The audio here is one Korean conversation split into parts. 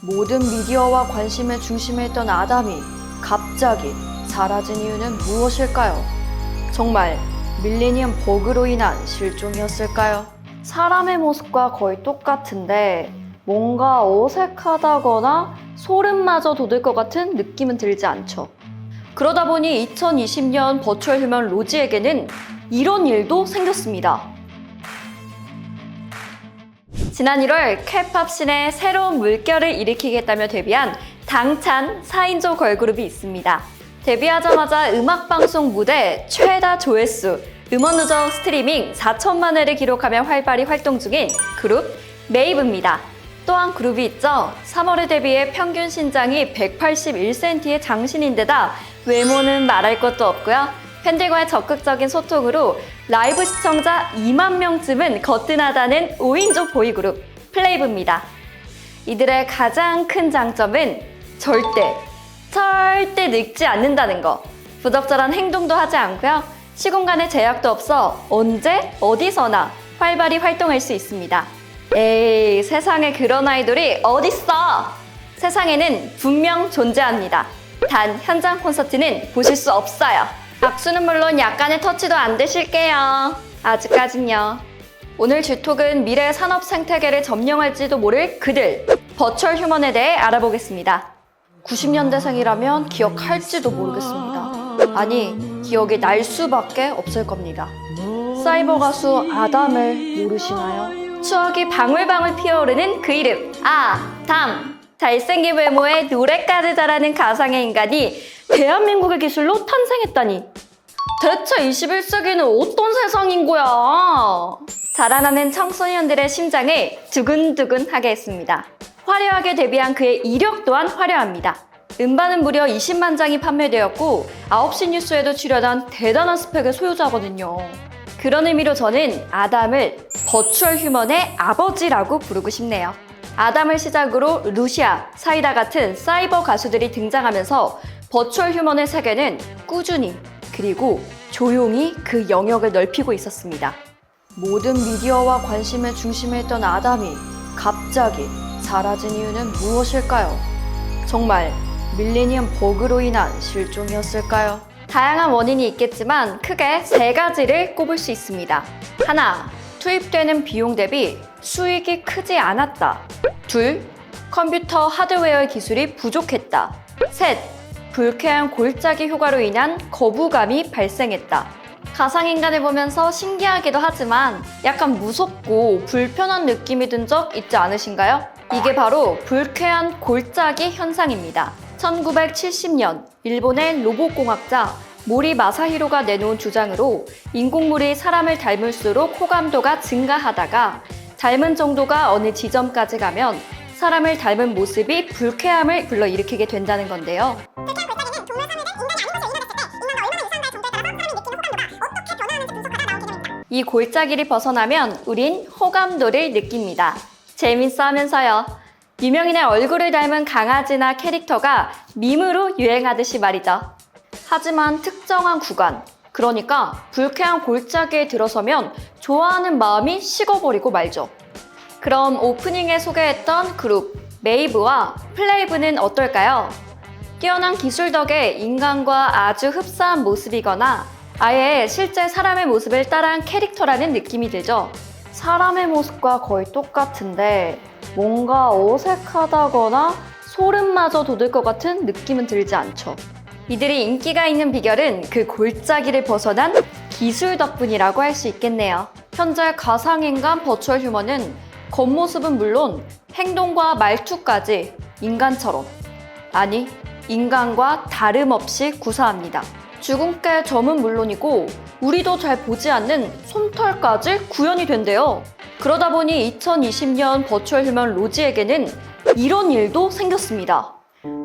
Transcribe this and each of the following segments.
모든 미디어와 관심의 중심에 있던 아담이 갑자기 사라진 이유는 무엇일까요? 정말 밀레니엄 버그로 인한 실종이었을까요? 사람의 모습과 거의 똑같은데 뭔가 어색하다거나 소름마저 돋을 것 같은 느낌은 들지 않죠. 그러다 보니 2020년 버추얼 휴먼 로지에게는 이런 일도 생겼습니다. 지난 1월 K-POP 씬에 새로운 물결을 일으키겠다며 데뷔한 당찬 4인조 걸그룹이 있습니다. 데뷔하자마자 음악방송 무대 최다 조회수, 음원 누적 스트리밍 4천만 회를 기록하며 활발히 활동 중인 그룹 메이브입니다. 또한 그룹이 있죠. 3월에 데뷔해 평균 신장이 181cm의 장신인데다 외모는 말할 것도 없고요. 팬들과의 적극적인 소통으로 라이브 시청자 2만 명쯤은 거뜬하다는 5인조 보이그룹 플레이브입니다. 이들의 가장 큰 장점은 절대 늙지 않는다는 거. 부적절한 행동도 하지 않고요. 시공간의 제약도 없어 언제 어디서나 활발히 활동할 수 있습니다. 에이, 세상에 그런 아이돌이 어딨어! 세상에는 분명 존재합니다. 단 현장 콘서트는 보실 수 없어요. 악수는 물론 약간의 터치도 안 되실게요. 아직까진요. 오늘 주톡은 미래 산업 생태계를 점령할지도 모를 그들, 버추얼 휴먼에 대해 알아보겠습니다. 90년대생이라면 기억할지도 모르겠습니다. 아니, 기억이 날 수밖에 없을 겁니다. 사이버 가수 아담을 모르시나요? 추억이 방울방울 피어오르는 그 이름, 아담! 잘생긴 외모에 노래까지 잘하는 가상의 인간이 대한민국의 기술로 탄생했다니. 대체 21세기는 어떤 세상인 거야? 자라나는 청소년들의 심장을 두근두근하게 했습니다. 화려하게 데뷔한 그의 이력 또한 화려합니다. 음반은 무려 20만 장이 판매되었고 9시 뉴스에도 출연한 대단한 스펙의 소유자거든요. 그런 의미로 저는 아담을 버추얼 휴먼의 아버지라고 부르고 싶네요. 아담을 시작으로 루시아, 사이다 같은 사이버 가수들이 등장하면서 버추얼 휴먼의 세계는 꾸준히 그리고 조용히 그 영역을 넓히고 있었습니다. 모든 미디어와 관심의 중심에 있던 아담이 갑자기 사라진 이유는 무엇일까요? 정말 밀레니엄 버그로 인한 실종이었을까요? 다양한 원인이 있겠지만 크게 3가지를 꼽을 수 있습니다. 하나, 투입되는 비용 대비 수익이 크지 않았다. 둘, 컴퓨터 하드웨어 기술이 부족했다. 셋, 불쾌한 골짜기 효과로 인한 거부감이 발생했다. 가상인간을 보면서 신기하기도 하지만 약간 무섭고 불편한 느낌이 든 적 있지 않으신가요? 이게 바로 불쾌한 골짜기 현상입니다. 1970년 일본의 로봇공학자 모리 마사히로가 내놓은 주장으로 인공물이 사람을 닮을수록 호감도가 증가하다가 닮은 정도가 어느 지점까지 가면 사람을 닮은 모습이 불쾌함을 불러일으키게 된다는 건데요. 불쾌한 골짜기는 동물 사물은 인간이 아닌 것을 일어났을 때 인간과 얼마나 유사한가에 존재하다가 사람이 느끼는 호감도가 어떻게 변화하는지 분석하다 나온 개념입니다. 이 골짜기를 벗어나면 우린 호감도를 느낍니다. 재밌어 하면서요. 유명인의 얼굴을 닮은 강아지나 캐릭터가 밈으로 유행하듯이 말이죠. 하지만 특정한 구간, 그러니까 불쾌한 골짜기에 들어서면 좋아하는 마음이 식어버리고 말죠. 그럼 오프닝에 소개했던 그룹 메이브와 플레이브는 어떨까요? 뛰어난 기술 덕에 인간과 아주 흡사한 모습이거나 아예 실제 사람의 모습을 따라한 캐릭터라는 느낌이 들죠. 사람의 모습과 거의 똑같은데 뭔가 어색하다거나 소름마저 돋을 것 같은 느낌은 들지 않죠. 이들이 인기가 있는 비결은 그 골짜기를 벗어난 기술 덕분이라고 할 수 있겠네요. 현재 가상인간 버추얼 휴먼은 겉모습은 물론 행동과 말투까지 인간처럼, 아니 인간과 다름없이 구사합니다. 주근깨 점은 물론이고 우리도 잘 보지 않는 솜털까지 구현이 된대요. 그러다 보니 2020년 버추얼 휴먼 로지에게는 이런 일도 생겼습니다.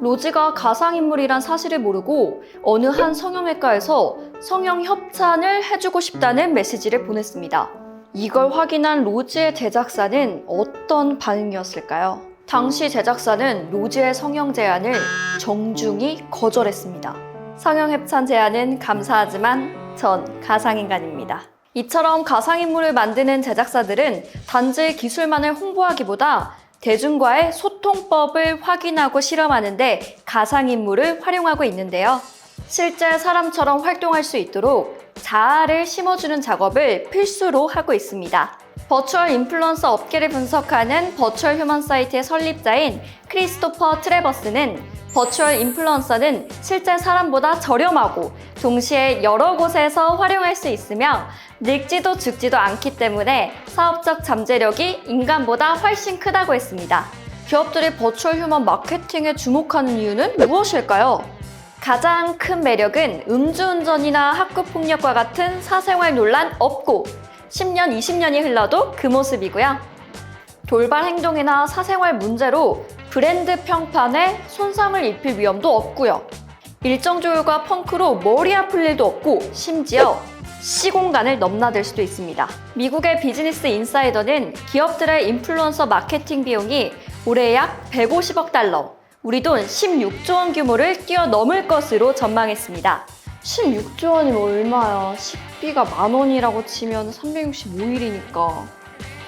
로지가 가상인물이란 사실을 모르고 어느 한 성형외과에서 성형 협찬을 해주고 싶다는 메시지를 보냈습니다. 이걸 확인한 로지의 제작사는 어떤 반응이었을까요? 당시 제작사는 로지의 성형 제안을 정중히 거절했습니다. 성형 협찬 제안은 감사하지만 전 가상인간입니다. 이처럼 가상인물을 만드는 제작사들은 단지 기술만을 홍보하기보다 대중과의 소통법을 확인하고 실험하는데 가상인물을 활용하고 있는데요. 실제 사람처럼 활동할 수 있도록 자아를 심어주는 작업을 필수로 하고 있습니다. 버추얼 인플루언서 업계를 분석하는 버추얼 휴먼 사이트의 설립자인 크리스토퍼 트레버스는 버추얼 인플루언서는 실제 사람보다 저렴하고 동시에 여러 곳에서 활용할 수 있으며 늙지도 죽지도 않기 때문에 사업적 잠재력이 인간보다 훨씬 크다고 했습니다. 기업들이 버추얼 휴먼 마케팅에 주목하는 이유는 무엇일까요? 가장 큰 매력은 음주운전이나 학교폭력과 같은 사생활 논란 없고 10년, 20년이 흘러도 그 모습이고요. 돌발 행동이나 사생활 문제로 브랜드 평판에 손상을 입힐 위험도 없고요. 일정 조율과 펑크로 머리 아플 일도 없고 심지어 시공간을 넘나들 수도 있습니다. 미국의 비즈니스 인사이더는 기업들의 인플루언서 마케팅 비용이 올해 약 150억 달러, 우리 돈 16조 원 규모를 뛰어넘을 것으로 전망했습니다. 16조 원이면 얼마야? 식비가 10,000원이라고 치면 365일이니까.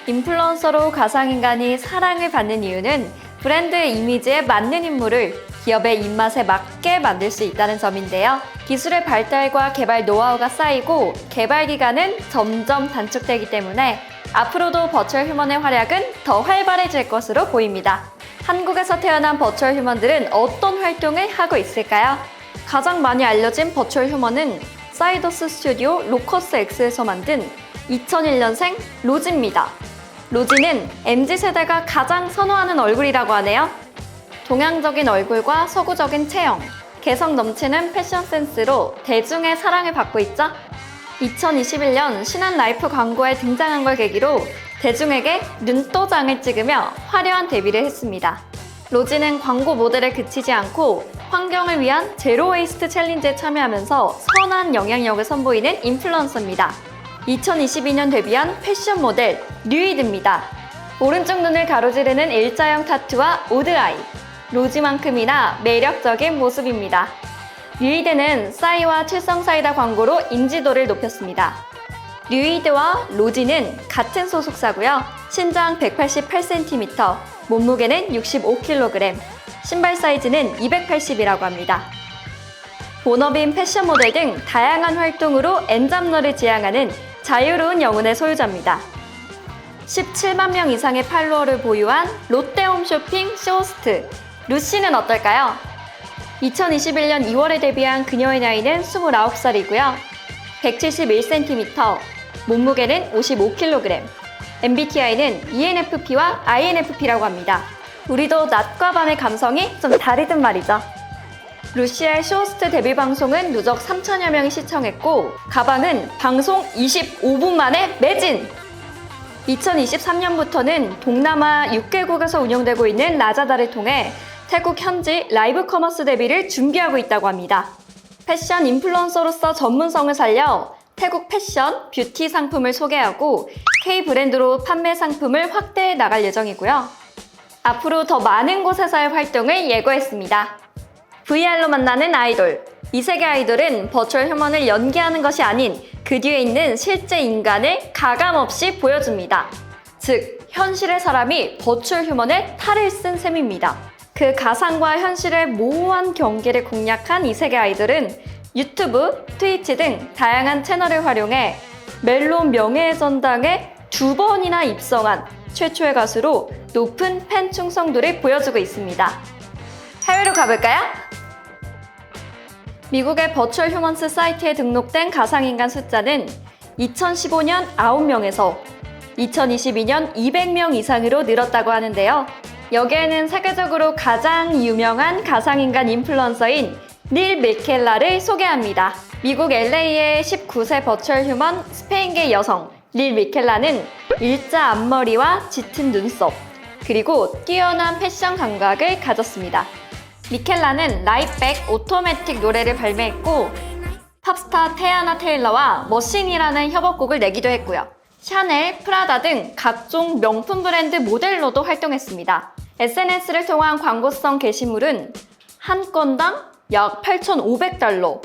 인플루언서로 가상인간이 사랑을 받는 이유는 브랜드의 이미지에 맞는 인물을 기업의 입맛에 맞게 만들 수 있다는 점인데요. 기술의 발달과 개발 노하우가 쌓이고 개발 기간은 점점 단축되기 때문에 앞으로도 버추얼 휴먼의 활약은 더 활발해질 것으로 보입니다. 한국에서 태어난 버추얼 휴먼들은 어떤 활동을 하고 있을까요? 가장 많이 알려진 버추얼 휴먼은 사이더스 스튜디오 로커스 X에서 만든 2001년생 로지입니다. 로지는 MZ세대가 가장 선호하는 얼굴이라고 하네요. 동양적인 얼굴과 서구적인 체형, 개성 넘치는 패션 센스로 대중의 사랑을 받고 있죠. 2021년 신한라이프 광고에 등장한 걸 계기로 대중에게 눈도장을 찍으며 화려한 데뷔를 했습니다. 로지는 광고 모델에 그치지 않고 환경을 위한 제로 웨이스트 챌린지에 참여하면서 선한 영향력을 선보이는 인플루언서입니다. 2022년 데뷔한 패션 모델 류이드입니다. 오른쪽 눈을 가로지르는 일자형 타투와 오드아이, 로지만큼이나 매력적인 모습입니다. 류이드는 싸이와 칠성사이다 광고로 인지도를 높였습니다. 류이드와 로지는 같은 소속사고요. 신장 188cm, 몸무게는 65kg, 신발 사이즈는 280이라고 합니다. 본업인 패션 모델 등 다양한 활동으로 엔잡러를 지향하는 자유로운 영혼의 소유자입니다. 17만 명 이상의 팔로워를 보유한 롯데홈쇼핑 쇼호스트 루시는 어떨까요? 2021년 2월에 데뷔한 그녀의 나이는 29살이고요. 171cm, 몸무게는 55kg, MBTI는 ENFP와 INFP라고 합니다. 우리도 낮과 밤의 감성이 좀 다르단 말이죠. 루시의 쇼호스트 데뷔 방송은 누적 3천여 명이 시청했고 가방은 방송 25분 만에 매진! 2023년부터는 동남아 6개국에서 운영되고 있는 라자다를 통해 태국 현지 라이브 커머스 데뷔를 준비하고 있다고 합니다. 패션 인플루언서로서 전문성을 살려 태국 패션, 뷰티 상품을 소개하고 K 브랜드로 판매 상품을 확대해 나갈 예정이고요. 앞으로 더 많은 곳에서의 활동을 예고했습니다. VR로 만나는 아이돌. 이 세계 아이돌은 버추얼 휴먼을 연기하는 것이 아닌 그 뒤에 있는 실제 인간을 가감없이 보여줍니다. 즉, 현실의 사람이 버추얼 휴먼의 탈을 쓴 셈입니다. 그 가상과 현실의 모호한 경계를 공략한 이 세계 아이돌은 유튜브, 트위치 등 다양한 채널을 활용해 멜론 명예의 전당에 2번이나 입성한 최초의 가수로 높은 팬 충성도를 보여주고 있습니다. 해외로 가볼까요? 미국의 버추얼 휴먼스 사이트에 등록된 가상인간 숫자는 2015년 9명에서 2022년 200명 이상으로 늘었다고 하는데요. 여기에는 세계적으로 가장 유명한 가상인간 인플루언서인 닐 미켈라를 소개합니다. 미국 LA의 19세 버추얼 휴먼 스페인계 여성 닐 미켈라는 일자 앞머리와 짙은 눈썹, 그리고 뛰어난 패션 감각을 가졌습니다. 미켈라는 라이트백 오토매틱 노래를 발매했고 팝스타 태아나 테일러와 머신이라는 협업곡을 내기도 했고요. 샤넬, 프라다 등 각종 명품 브랜드 모델로도 활동했습니다. SNS를 통한 광고성 게시물은 한 건당 약 8,500달러,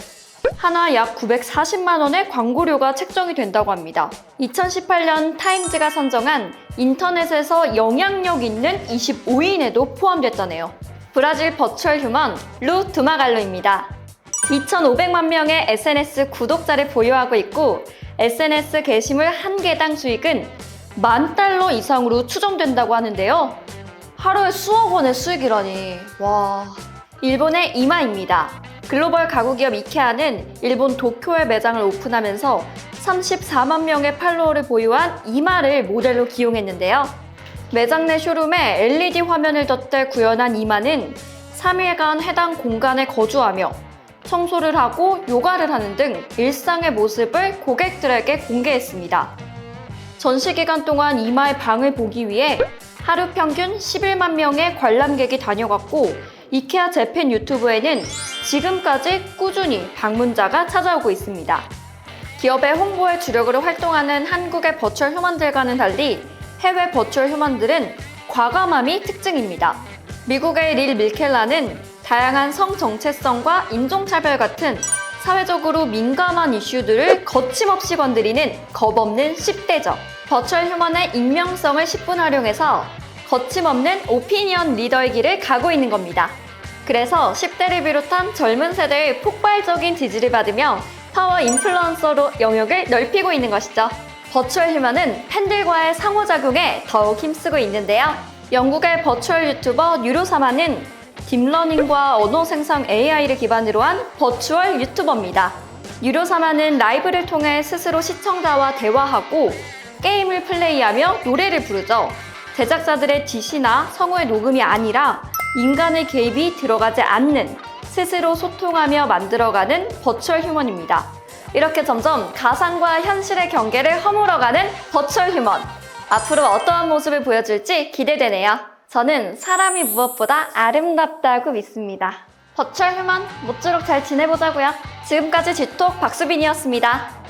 하나 약 940만 원의 광고료가 책정이 된다고 합니다. 2018년 타임즈가 선정한 인터넷에서 영향력 있는 25인에도 포함됐다네요. 브라질 버추얼 휴먼 루 드마갈로입니다. 2,500만 명의 SNS 구독자를 보유하고 있고 SNS 게시물 한 개당 수익은 $10,000 이상으로 추정된다고 하는데요. 하루에 수억 원의 수익이라니. 와. 일본의 이마입니다. 글로벌 가구 기업 이케아는 일본 도쿄에 매장을 오픈하면서 34만 명의 팔로워를 보유한 이마를 모델로 기용했는데요. 매장 내 쇼룸에 LED 화면을 덧대 구현한 이마는 3일간 해당 공간에 거주하며 청소를 하고 요가를 하는 등 일상의 모습을 고객들에게 공개했습니다. 전시 기간 동안 이마의 방을 보기 위해 하루 평균 11만 명의 관람객이 다녀갔고 이케아 재팬 유튜브에는 지금까지 꾸준히 방문자가 찾아오고 있습니다. 기업의 홍보에 주력으로 활동하는 한국의 버추얼 휴먼들과는 달리 해외 버추얼 휴먼들은 과감함이 특징입니다. 미국의 릴 밀켈라는 다양한 성 정체성과 인종차별 같은 사회적으로 민감한 이슈들을 거침없이 건드리는 겁없는 10대적 버추얼 휴먼의 익명성을 10분 활용해서 거침없는 오피니언 리더의 길을 가고 있는 겁니다. 그래서 10대를 비롯한 젊은 세대의 폭발적인 지지를 받으며 파워 인플루언서로 영역을 넓히고 있는 것이죠. 버추얼 휴먼은 팬들과의 상호작용에 더욱 힘쓰고 있는데요. 영국의 버추얼 유튜버 유로사마는 딥러닝과 언어 생성 AI를 기반으로 한 버추얼 유튜버입니다. 유로사마는 라이브를 통해 스스로 시청자와 대화하고 게임을 플레이하며 노래를 부르죠. 제작자들의 지시나 성우의 녹음이 아니라 인간의 개입이 들어가지 않는 스스로 소통하며 만들어가는 버추얼 휴먼입니다. 이렇게 점점 가상과 현실의 경계를 허물어가는 버추얼 휴먼. 앞으로 어떠한 모습을 보여줄지 기대되네요. 저는 사람이 무엇보다 아름답다고 믿습니다. 버추얼 휴먼 모쪼록 잘 지내보자고요. 지금까지 쥐톡 박수빈이었습니다.